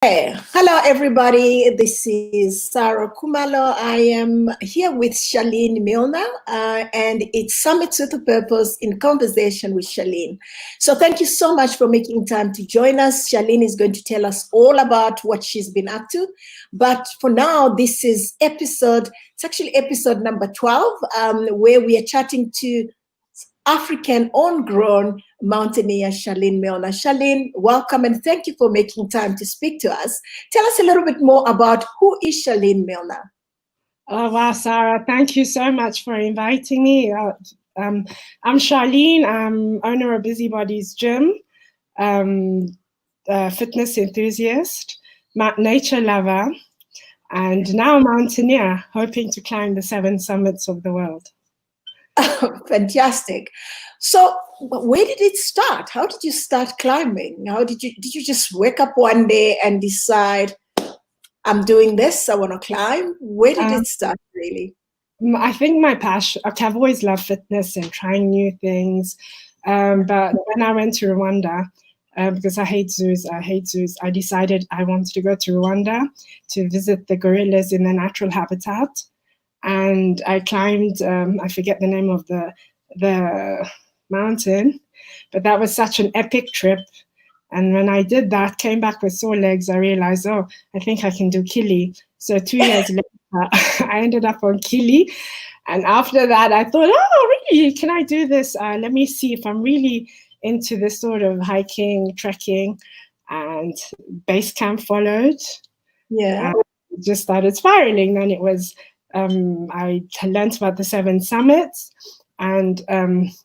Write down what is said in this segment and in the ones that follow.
Hey, hello everybody. This is Sarah Kumalo. I am here with Charlene Milner, and it's Summits with a Purpose in conversation with Charlene. So thank you so much for making time to join us. Charlene is going to tell us all about what she's been up to. But for now, it's actually episode number 12, where we are chatting to African homegrown mountaineer Charlene Milner. Charlene, welcome and thank you for making time to speak to us. Tell us a little bit more about who is Charlene Milner. Oh, wow, Sarah, thank you so much for inviting me. I'm Charlene. I'm owner of Busybody's Gym, fitness enthusiast, nature lover, and now a mountaineer, hoping to climb the 7 summits of the world. Fantastic. So where did it start? How did you start climbing? Did you just wake up one day and decide, I'm doing this, I want to climb? Where did it start, really? I think my passion, I've always loved fitness and trying new things. But when I went to Rwanda, because I hate zoos, I decided I wanted to go to Rwanda to visit the gorillas in their natural habitat. And I climbed, I forget the name of the mountain, but that was such an epic trip. And when I did that, came back with sore legs, I realized, I think I can do Kili. So 2 years later, I ended up on Kili. And after that, I thought, really, can I do this? Let me see if I'm really into this sort of hiking, trekking, and base camp followed. Yeah. And just started spiraling. Then it was, I learned about the 7 summits. And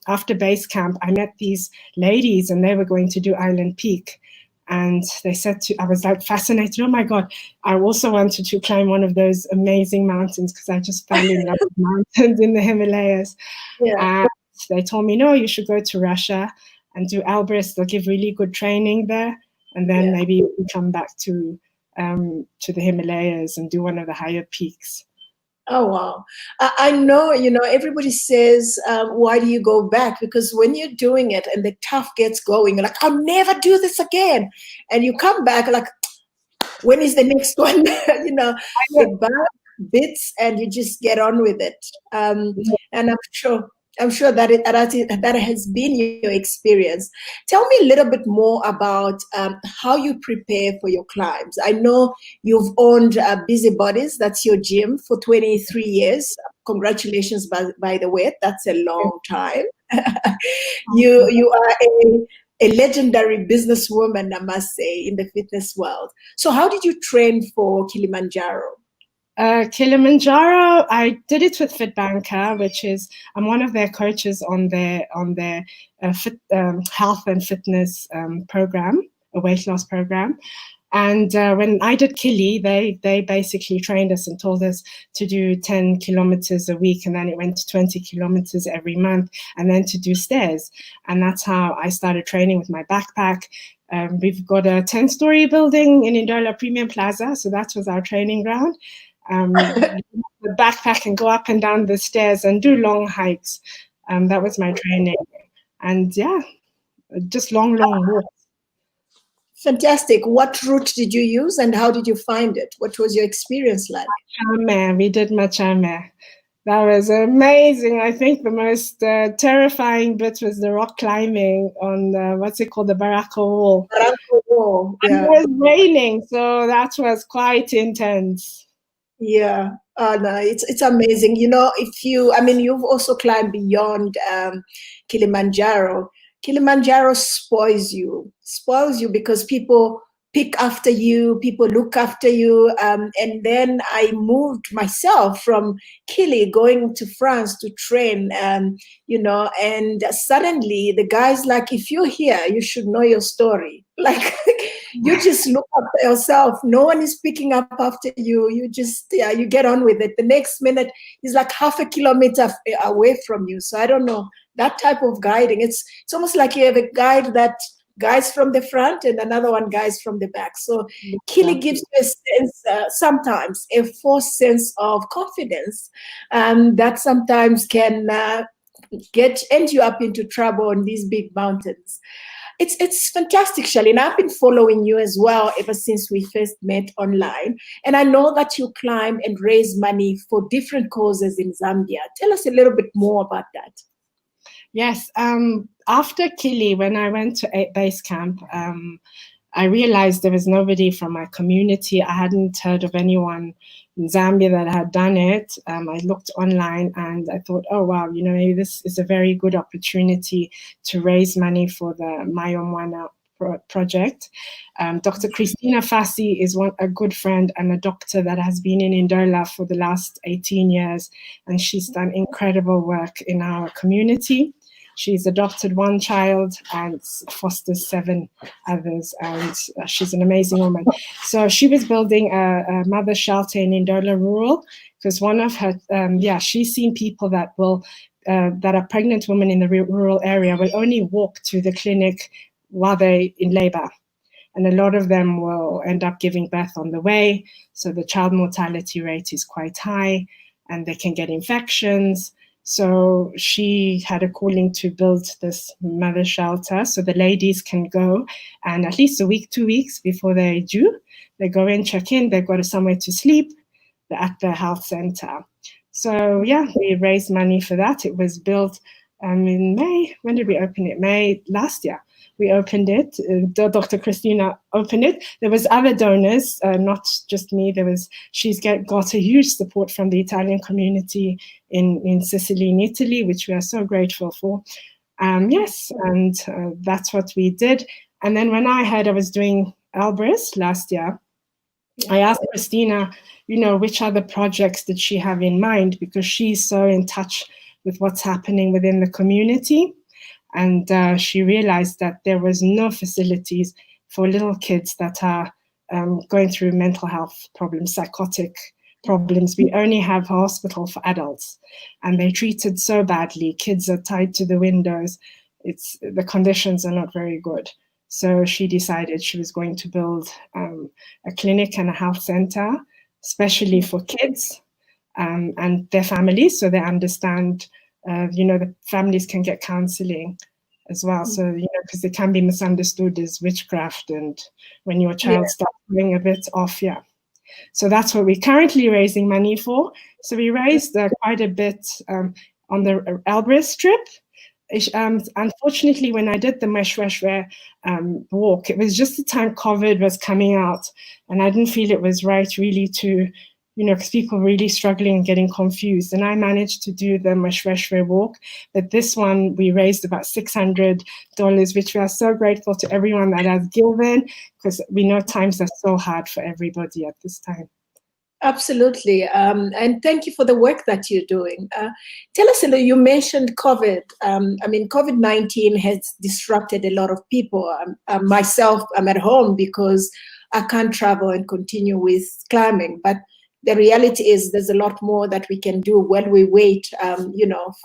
after base camp, I met these ladies and they were going to do Island Peak. And they said I was like fascinated. Oh my God, I also wanted to climb one of those amazing mountains because I just fell in love with mountains in the Himalayas. Yeah. And they told me, no, you should go to Russia and do Elbrus. They'll give really good training there. And then maybe you can come back to the Himalayas and do one of the higher peaks. Oh, wow. I know, everybody says, why do you go back? Because when you're doing it and the tough gets going, you're like, I'll never do this again. And you come back like, when is the next one? The back bits and you just get on with it. And I'm sure that has been your experience. Tell me a little bit more about how you prepare for your climbs. I know you've owned Busybodies, that's your gym, for 23 years. Congratulations, by the way. That's a long time. You are a legendary businesswoman, I must say, in the fitness world. So how did you train for Kilimanjaro? Kilimanjaro, I did it with FitBanker, which is I'm one of their coaches on their health and fitness program, a weight loss program. And when I did Kili, they basically trained us and told us to do 10 kilometers a week, and then it went to 20 kilometers every month, and then to do stairs. And that's how I started training with my backpack. We've got a 10-story building in Indola Premium Plaza, so that was our training ground. The backpack and go up and down the stairs and do long hikes. That was my training. And just long walks. Fantastic. What route did you use and how did you find it? What was your experience like? We did Machame. That was amazing. I think the most terrifying bit was the rock climbing on the Baraka Wall. Baraka Wall. Yeah. And it was raining, so that was quite intense. Yeah, no, it's amazing. You've also climbed beyond Kilimanjaro. Kilimanjaro spoils you because people pick after you, people look after you. And then I moved myself from Kili going to France to train, and suddenly the guy's like, if you're here, you should know your story. Like, you just look up yourself. No one is picking up after you. You just, you get on with it. The next minute is like half a kilometer away from you. So I don't know, that type of guiding. It's almost like you have a guide that guides from the front and another one guides from the back. So Kili gives you a sense, sometimes a false sense of confidence that sometimes can end you up into trouble on these big mountains. It's fantastic, Charlene. I've been following you as well ever since we first met online. And I know that you climb and raise money for different causes in Zambia. Tell us a little bit more about that. Yes. After Kili, when I went to base camp, I realized there was nobody from my community. I hadn't heard of anyone in Zambia that had done it. I looked online and I thought, oh, wow, maybe this is a very good opportunity to raise money for the Mayomwana project. Dr. Christina Fassi is a good friend and a doctor that has been in Ndola for the last 18 years, and she's done incredible work in our community. She's adopted 1 child and fosters 7 others, and she's an amazing woman. So she was building a mother shelter in Ndola Rural, because one of her, she's seen people that are pregnant women in the rural area will only walk to the clinic while they're in labor. And a lot of them will end up giving birth on the way. So the child mortality rate is quite high and they can get infections. So she had a calling to build this mother shelter so the ladies can go, and at least a week, 2 weeks before they do, they go in, check in, they've got somewhere to sleep. They're at the health center. So yeah, we raised money for that. It was built in May. When did we open it? May last year. We opened it. Dr. Christina opened it. There was other donors, not just me. She's got a huge support from the Italian community in Sicily, in Italy, which we are so grateful for. Yes, and that's what we did. And then when I heard I was doing Elbrus last year, I asked Christina, which other projects did she have in mind, because she's so in touch with what's happening within the community. And she realized that there was no facilities for little kids that are going through mental health problems, psychotic problems. We only have a hospital for adults, and they're treated so badly. Kids are tied to the windows. The conditions are not very good. So she decided she was going to build a clinic and a health center, especially for kids and their families, so they understand the families can get counseling as well. So, because it can be misunderstood as witchcraft, and when your child starts going a bit off, So that's what we're currently raising money for. So we raised quite a bit on the Elbrus trip. Unfortunately, when I did the Meshweshwe walk, it was just the time COVID was coming out, and I didn't feel it was right really to because people were really struggling and getting confused. And I managed to do the Meshweshwe walk. But this one, we raised about $600, which we are so grateful to everyone that has given, because we know times are so hard for everybody at this time. Absolutely. And thank you for the work that you're doing. Tell us, you mentioned COVID. COVID-19 has disrupted a lot of people. Myself, I'm at home because I can't travel and continue with climbing. But the reality is there's a lot more that we can do while we wait,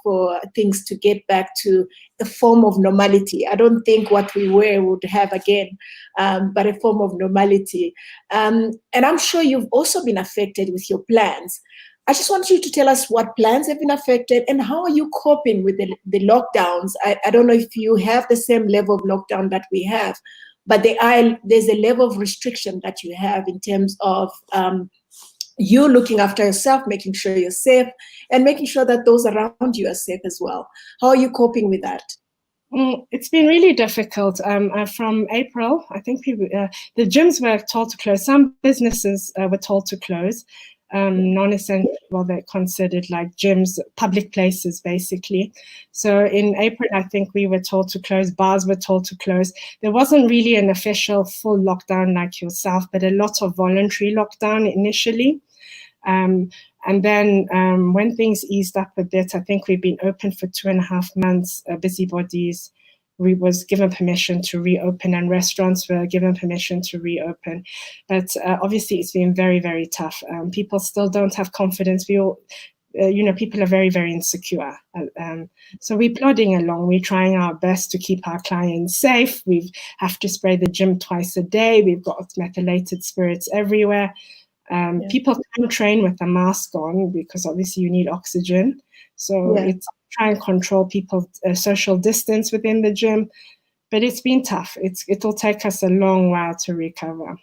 for things to get back to a form of normality. I don't think what we were would have again, but a form of normality. And I'm sure you've also been affected with your plans. I just want you to tell us what plans have been affected and how are you coping with the lockdowns? I don't know if you have the same level of lockdown that we have, but there's a level of restriction that you have in terms of you looking after yourself, making sure you're safe, and making sure that those around you are safe as well. How are you coping with that? It's been really difficult. From April, I think the gyms were told to close. Some businesses were told to close. Non-essential, well, they're considered like gyms, public places, basically. So in April, I think we were told to close. Bars were told to close. There wasn't really an official full lockdown like yourself, but a lot of voluntary lockdown initially. And then when things eased up a bit, I think we've been open for 2.5 months. Busybodies, we was given permission to reopen, and restaurants were given permission to reopen. But obviously, it's been very, very tough. People still don't have confidence. We all, people are very, very insecure. So we're plodding along. We're trying our best to keep our clients safe. We have to spray the gym twice a day. We've got methylated spirits everywhere. People can't train with a mask on because obviously you need oxygen. So it's try and control people's social distance within the gym. but it's been tough. It'll take us a long while to recover.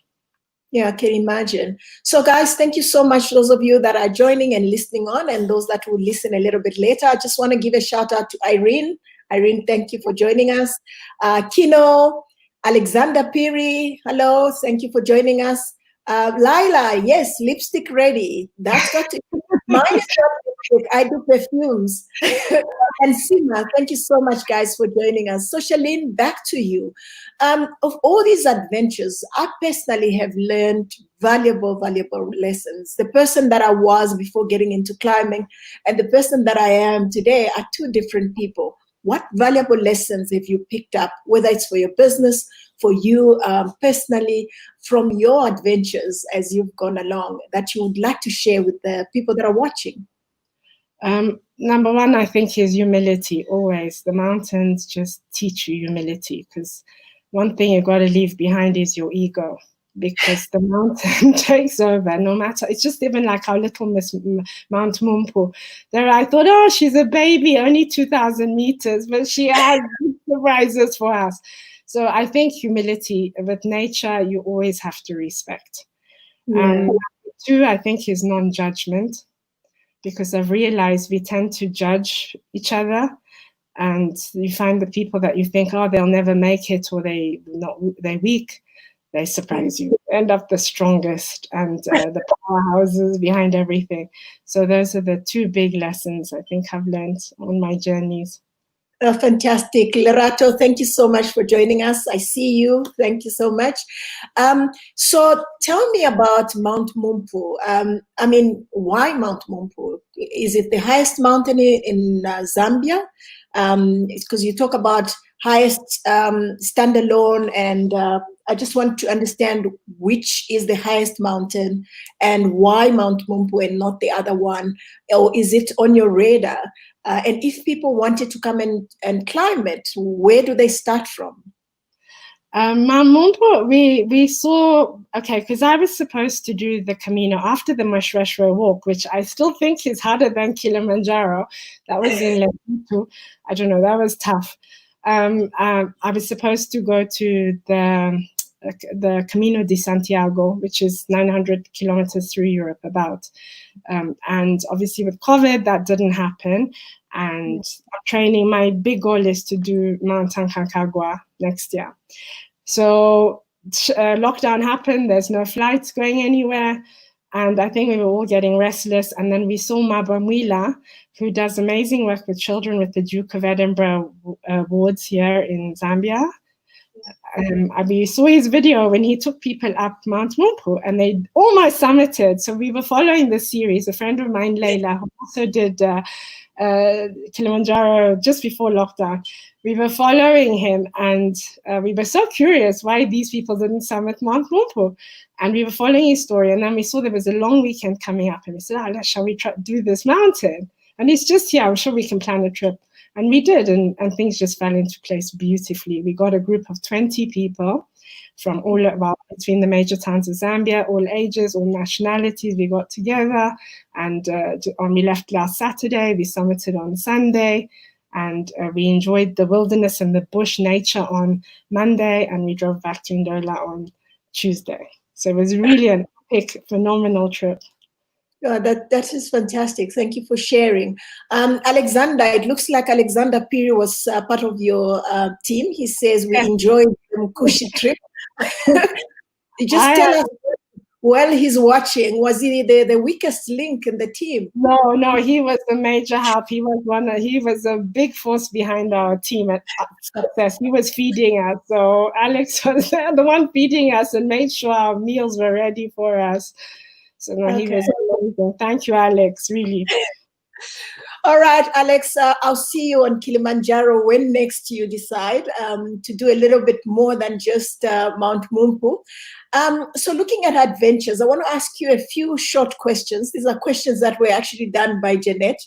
Yeah, I can imagine. So, guys, thank you so much, those of you that are joining and listening on, and those that will listen a little bit later. I just want to give a shout out to Irene. Irene, thank you for joining us. Kino, Alexander Piri, hello, thank you for joining us. Laila, yes, lipstick ready. That's got to. Mine is not lipstick. I do perfumes. And Sima, thank you so much, guys, for joining us. So, Charlene, back to you. Of all these adventures, I personally have learned valuable lessons. The person that I was before getting into climbing and the person that I am today are two different people. What valuable lessons have you picked up, whether it's for your business, for you personally, from your adventures as you've gone along, that you would like to share with the people that are watching? Number one, I think, is humility. Always, the mountains just teach you humility, because one thing you've got to leave behind is your ego, because the mountain takes over no matter. It's just even like our little Miss Mount Mumpu. There, I thought, oh, she's a baby, only 2,000 meters, but she has surprises for us. So I think humility with nature, you always have to respect. Yeah. Two, I think, is non-judgment, because I've realized we tend to judge each other, and you find the people that you think, oh, they'll never make it, or they're weak, they surprise you. End up the strongest and the powerhouses behind everything. So those are the two big lessons I think I've learned on my journeys. Fantastic. Lerato, thank you so much for joining us. I see you. Thank you so much. So tell me about Mount Mumpu. I mean, why Mount Mumpu? Is it the highest mountain in Zambia? Because you talk about highest standalone, and I just want to understand which is the highest mountain and why Mount Mumpu and not the other one, or is it on your radar? And if people wanted to come and climb it, where do they start from? Mount Mumpu, we saw, okay, because I was supposed to do the Camino after the Mashweshwe walk, which I still think is harder than Kilimanjaro. That was in Lesotho. I don't know, that was tough. I was supposed to go to the Camino de Santiago, which is 900 kilometers through Europe about. And obviously with COVID, that didn't happen. And training, my big goal is to do Mount Aconcagua next year. So lockdown happened, there's no flights going anywhere. And I think we were all getting restless. And then we saw Mabamwila, who does amazing work with children with the Duke of Edinburgh Awards here in Zambia. We saw his video when he took people up Mount Mumpu, and they almost summited. So we were following the series. A friend of mine, Leila, who also did Kilimanjaro just before lockdown, we were following him, and we were so curious why these people didn't summit Mount Mumpu. And we were following his story, and then we saw there was a long weekend coming up, and we said, shall we do this mountain? And it's just here, I'm sure we can plan a trip. And we did, and things just fell into place beautifully. We got a group of 20 people from between the major towns of Zambia, all ages, all nationalities. We got together, and we left last Saturday. We summited on Sunday, and we enjoyed the wilderness and the bush nature on Monday, and we drove back to Ndola on Tuesday. So it was really an epic, phenomenal trip. That is fantastic. Thank you for sharing. Alexander, it looks like Alexander Piri was part of your team. He says we enjoyed the Mkushi trip. Just tell us, while he's watching, was he the weakest link in the team? No, he was a major help. He was a big force behind our team at success. He was feeding us. So Alex was the one feeding us and made sure our meals were ready for us. So no, he was amazing. Thank you, Alex, really. All right, Alex, I'll see you on Kilimanjaro when next you decide to do a little bit more than just Mount Mumpu. So looking at adventures, I want to ask you a few short questions. These are questions that were actually done by Jeanette.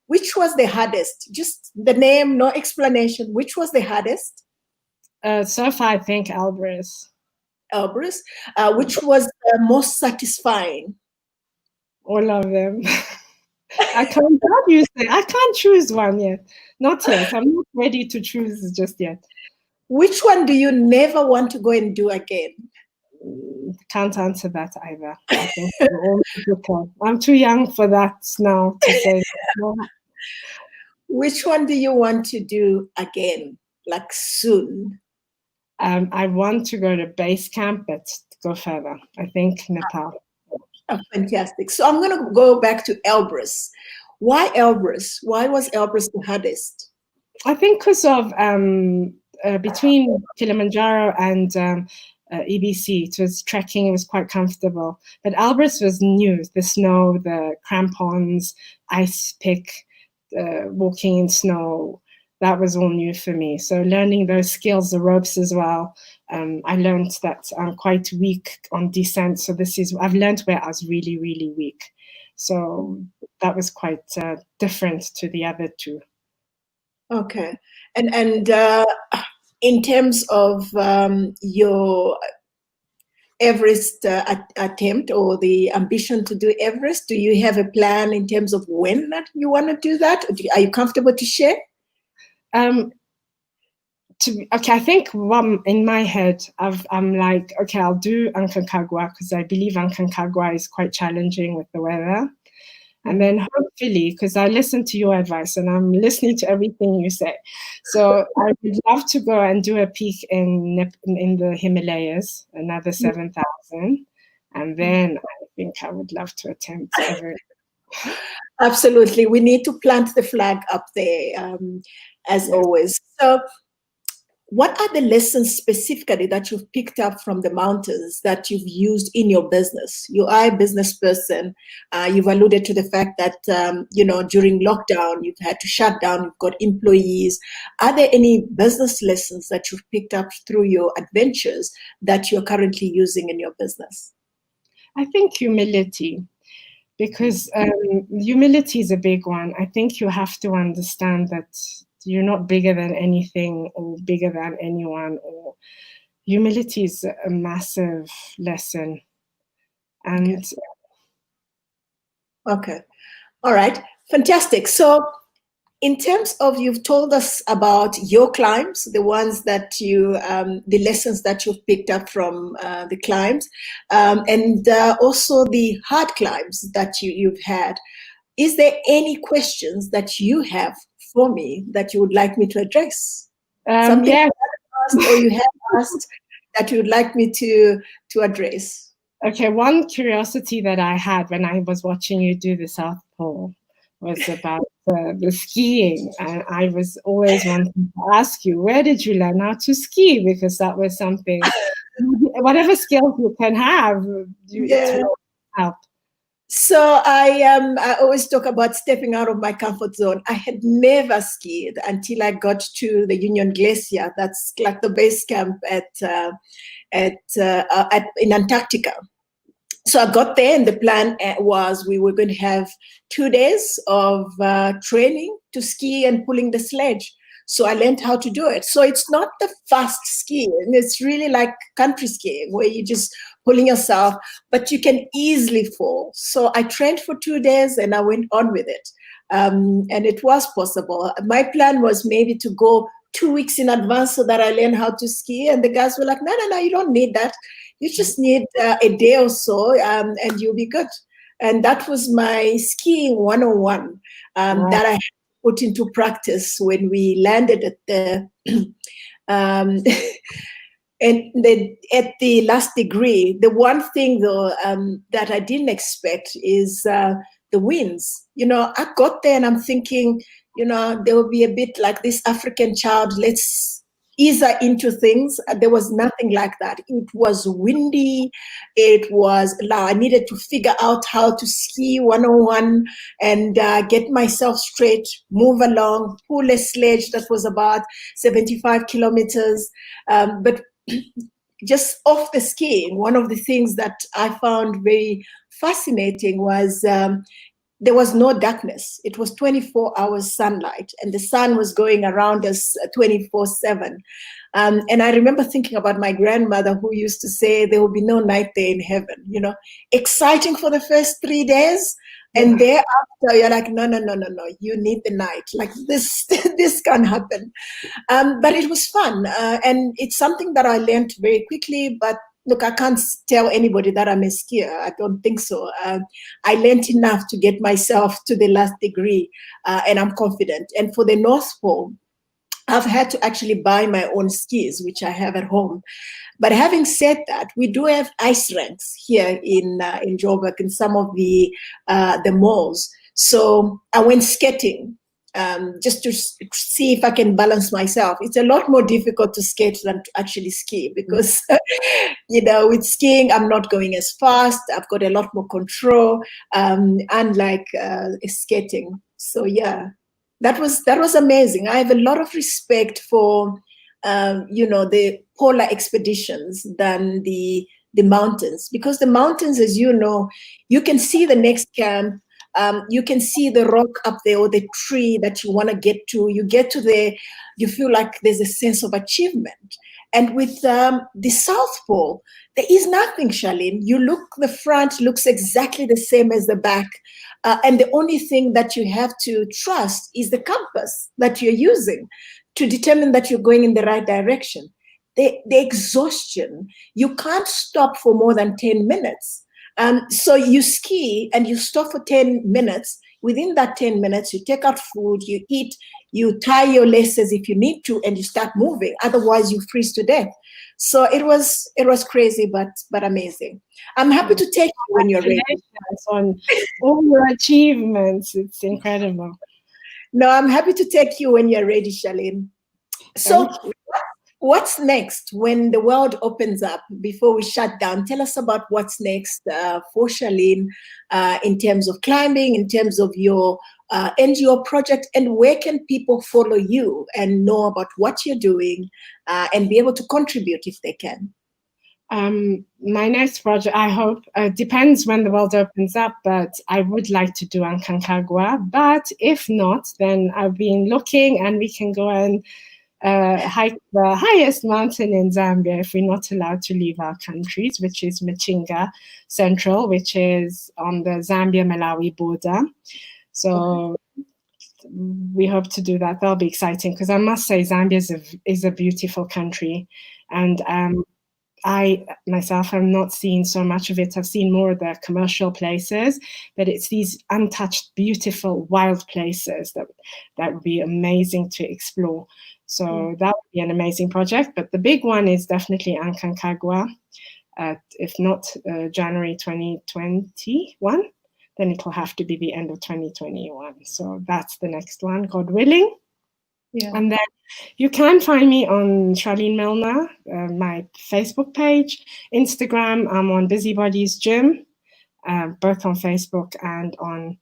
Which was the hardest? Just the name, no explanation. Which was the hardest? So far, I think Elbrus. Elbrus. Which was the most satisfying? All of them. I can't choose one yet. Not yet. I'm not ready to choose just yet. Which one do you never want to go and do again? Can't answer that either. I think we're all difficult. I'm too young for that now to say. Which one do you want to do again, like soon? I want to go to base camp, but go further. I think Nepal. Oh, fantastic. So I'm going to go back to Elbrus. Why Elbrus? Why was Elbrus the hardest? I think because of between Kilimanjaro and EBC, it was trekking, it was quite comfortable. But Elbrus was new, the snow, the crampons, ice pick, walking in snow, that was all new for me. So learning those skills, the ropes as well. I learned that I'm quite weak on descent. So I've learned where I was really, really weak. So that was quite different to the other two. Okay. And in terms of your Everest attempt or the ambition to do Everest, do you have a plan in terms of when that you want to do that? Are you comfortable to share? I think in my head, I'm like, okay, I'll do Aconcagua because I believe Aconcagua is quite challenging with the weather. And then hopefully, because I listen to your advice and I'm listening to everything you say. So I would love to go and do a peak in the Himalayas, another 7,000. And then I think I would love to attempt Everest. Absolutely. We need to plant the flag up there, as always. So what are the lessons specifically that you've picked up from the mountains that you've used in your business? You are a business person. You've alluded to the fact that, during lockdown, you've had to shut down, you've got employees. Are there any business lessons that you've picked up through your adventures that you're currently using in your business? I think humility, because humility is a big one. I think you have to understand that you're not bigger than anything or bigger than anyone. Or humility is a massive lesson. And okay. All right. Fantastic. So in terms of, you've told us about your climbs, the ones that you, the lessons that you've picked up from the climbs, and also the hard climbs that you've had. Is there any questions that you have for me that you would like me to address? Something yeah. asked or you have asked that you would like me to address? Okay, one curiosity that I had when I was watching you do the South Pole was about the skiing. And I was always wanting to ask you, where did you learn how to ski? Because that was something, whatever skills you can have, it will help. So I always talk about stepping out of my comfort zone. I had never skied until I got to the Union Glacier. That's like the base camp in Antarctica. So I got there, and the plan was we were going to have 2 days of training to ski and pulling the sledge. So I learned how to do it. So it's not the fast skiing. It's really like country skiing where you just pulling yourself, but you can easily fall. So I trained for 2 days and I went on with it. And it was possible. My plan was maybe to go 2 weeks in advance so that I learn how to ski. And the guys were like, no, you don't need that. You just need a day or so and you'll be good. And that was my skiing 101 that I put into practice when we landed at the at the last degree. The one thing though that I didn't expect is the winds. I got there and I'm thinking, there will be a bit like this African child, let's ease her into things. There was nothing like that. It was windy. I needed to figure out how to ski 101 and get myself straight, move along, pull a sledge that was about 75 kilometers. But just off the skiing, one of the things that I found very fascinating was there was no darkness. It was 24 hours sunlight, and the sun was going around us 24/7. And I remember thinking about my grandmother, who used to say there will be no night there in heaven. Exciting for the first 3 days, and thereafter you're like, no, no, no, no, no. You need the night. Like this, this can't happen. But it was fun, and it's something that I learned very quickly. But look, I can't tell anybody that I'm a skier. I don't think so. I learned enough to get myself to the last degree, and I'm confident. And for the North Pole, I've had to actually buy my own skis, which I have at home. But having said that, we do have ice rinks here in Joburg in some of the malls. So I went skating just to see if I can balance myself. It's a lot more difficult to skate than to actually ski because, with skiing, I'm not going as fast. I've got a lot more control, unlike skating. So yeah, that was amazing. I have a lot of respect for, the polar expeditions than the mountains, because the mountains, as you know, you can see the next camp. You can see the rock up there or the tree that you want to get to. You get to there, you feel like there's a sense of achievement. And with the South Pole, there is nothing, Charlene. You look, the front looks exactly the same as the back. And the only thing that you have to trust is the compass that you're using to determine that you're going in the right direction. The exhaustion, you can't stop for more than 10 minutes. So you ski and you stop for 10 minutes. Within that 10 minutes, you take out food, you eat, you tie your laces if you need to, and you start moving. Otherwise, you freeze to death. So it was crazy, but amazing. I'm happy to take you when you're ready. On all your achievements. It's incredible. No, I'm happy to take you when you're ready, Charlene. So what's next when the world opens up before we shut down? Tell us about what's next for Charlene in terms of climbing, in terms of your NGO project, and where can people follow you and know about what you're doing and be able to contribute if they can? My next project, I hope, depends when the world opens up, but I would like to do Aconcagua. But if not, then I've been looking and we can go and hike the highest mountain in Zambia if we're not allowed to leave our countries, which is Machinga Central, which is on the Zambia-Malawi border. So we hope to do that. That'll be exciting because I must say Zambia is a beautiful country, and I myself have not seen so much of it. I've seen more of the commercial places, but it's these untouched, beautiful, wild places that would be amazing to explore. So that would be an amazing project. But the big one is definitely Aconcagua. If not January 2021, then it will have to be the end of 2021. So that's the next one, God willing. Yeah. And then you can find me on Charlene Milner, my Facebook page, Instagram. I'm on Busybodies Gym, both on Facebook and on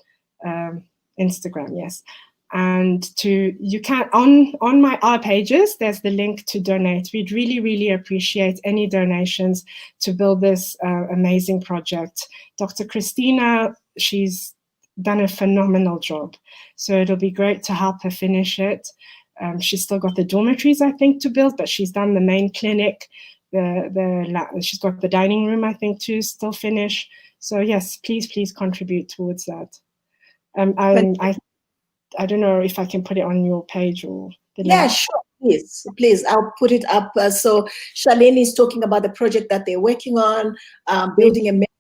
Instagram. Yes, and you can on our pages. There's the link to donate. We'd really, really appreciate any donations to build this amazing project. Dr. Christina, she's done a phenomenal job, so it'll be great to help her finish it. She's still got the dormitories, I think, to build, but she's done the main clinic. She's got the dining room, I think, to still finish. So yes, please contribute towards that. I don't know if I can put it on your page or the link. Yeah, sure, please. I'll put it up. So Charlene is talking about the project that they're working on, building a mental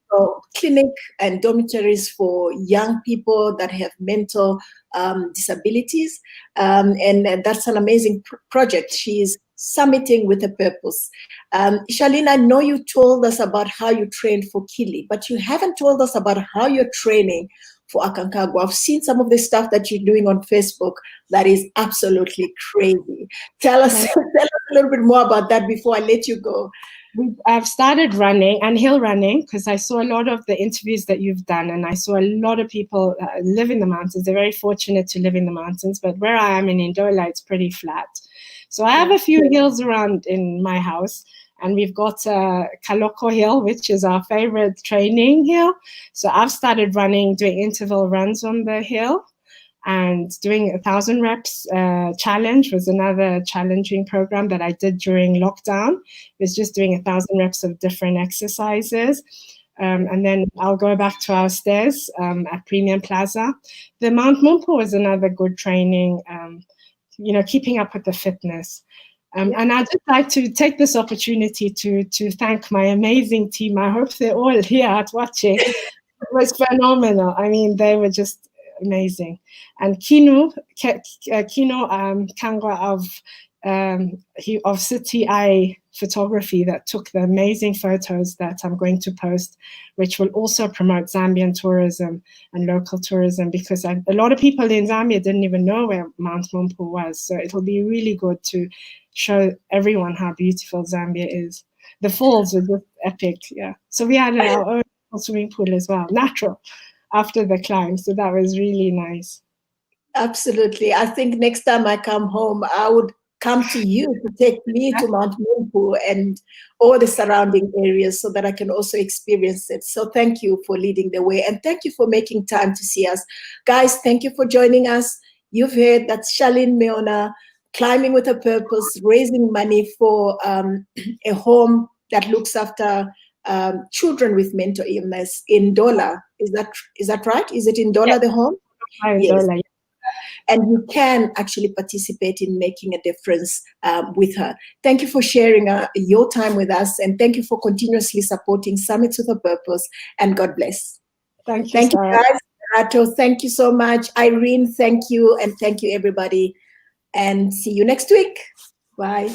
clinic and dormitories for young people that have mental disabilities, and that's an amazing project. She's summiting with a purpose. Charlene, I know you told us about how you trained for Kili, but you haven't told us about how you're training for Aconcagua. I've seen some of the stuff that you're doing on Facebook that is absolutely crazy. Tell us a little bit more about that before I let you go. I've started running and hill running because I saw a lot of the interviews that you've done, and I saw a lot of people live in the mountains. They're very fortunate to live in the mountains, but where I am in Ndola, it's pretty flat. So I have a few hills around in my house, And we've got Kaloko Hill, which is our favorite training hill. So I've started doing interval runs on the hill, and doing 1,000 reps challenge was another challenging program that I did during lockdown. It was just doing 1,000 reps of different exercises. And then I'll go back to our stairs at Premium Plaza. The Mount Mumpu was another good training, keeping up with the fitness. And I'd just like to take this opportunity to thank my amazing team. I hope they're all here at watching. It was phenomenal. I mean, they were just amazing. And Kino Kangwa of City Eye Photography that took the amazing photos that I'm going to post, which will also promote Zambian tourism and local tourism, because a lot of people in Zambia didn't even know where Mount Mumpu was. So it'll be really good to show everyone how beautiful Zambia is. The falls were just epic, yeah. So we had our own swimming pool as well, natural, after the climb. So that was really nice. Absolutely. I think next time I come home, I would come to you to take me to Mount Mumpu and all the surrounding areas so that I can also experience it. So thank you for leading the way, and thank you for making time to see us. Guys, thank you for joining us. You've heard that's Charlene Milner, Climbing with a Purpose, raising money for a home that looks after children with mental illness in Dola. Is that right? Is it in Dola, the home? Yes. And you can actually participate in making a difference with her. Thank you for sharing your time with us, and thank you for continuously supporting Summits with a Purpose, and God bless. Thank you, thank you guys. Rato, thank you so much. Irene, thank you, and thank you everybody, and see you next week. Bye.